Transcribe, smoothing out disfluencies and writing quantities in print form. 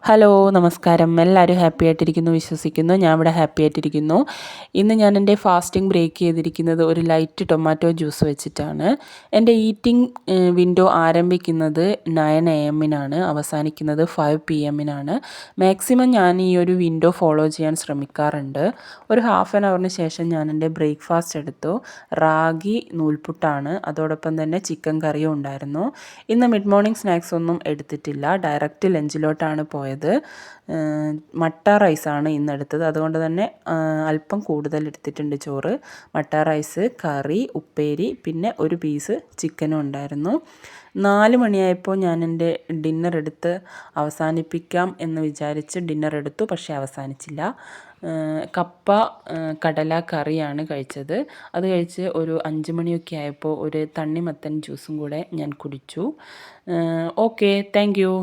Hello നമസ്കാരം. എല്ലാവരും happy ആയിട്ടിരിക്കുന്നു വിശ്വസിക്കുന്നു. ഞാൻ ഇവിടെ ഹാപ്പി ആയിട്ടിരിക്കുന്നു. ഇന്ന് ഞാൻ എൻ്റെ ഫാസ്റ്റിംഗ് ബ്രേക്ക് ചെയ്തിരിക്കുന്നത് ഒരു ലൈറ്റ് ടൊമാറ്റോ ജ്യൂസ് വെച്ചിട്ടാണ്. എൻ്റെ ഈറ്റിംഗ് വിൻഡോ ആരംഭിക്കുന്നത് 9 AM അവസാനിക്കുന്നത് 5 PM. മാക്സിമം ഞാൻ ഈ ഒരു വിൻഡോ ഫോളോ ചെയ്യാൻ ശ്രമിക്കാറുണ്ട്. ഒരു ഹാഫ് ആൻ അവറിന് ശേഷം ഞാൻ എൻ്റെ ബ്രേക്ക്ഫാസ്റ്റ് എടുത്തു. റാഗി നൂൽപുട്ടാണ്, അതോടൊപ്പം തന്നെ ചിക്കൻ കറിയും ഉണ്ടായിരുന്നു. ഇന്ന് മിഡ് മോർണിംഗ് സ്നാക്സ് ഒന്നും എടുത്തിട്ടില്ല, ഡയറക്റ്റ് ലഞ്ചിലോട്ടാണ് പോയത്. മട്ട റൈസാണ് ഇന്നെടുത്തത്, അതുകൊണ്ട് തന്നെ അല്പം കൂടുതൽ എടുത്തിട്ടുണ്ട് ചോറ്. മട്ട റൈസ്, കറി, ഉപ്പേരി, പിന്നെ ഒരു പീസ് ചിക്കനും ഉണ്ടായിരുന്നു. 4 മണിയായപ്പോൾ ഞാൻ എൻ്റെ ഡിന്നർ എടുത്ത് അവസാനിപ്പിക്കാം എന്ന് വിചാരിച്ച് ഡിന്നർ എടുത്തു, പക്ഷേ അവസാനിച്ചില്ല. കപ്പ കടല കറിയാണ് കഴിച്ചത്. അത് കഴിച്ച് ഒരു 5 മണിയൊക്കെ ആയപ്പോൾ ഒരു തണ്ണിമത്തൻ ജ്യൂസും കൂടെ ഞാൻ കുടിച്ചു. Okay, thank you.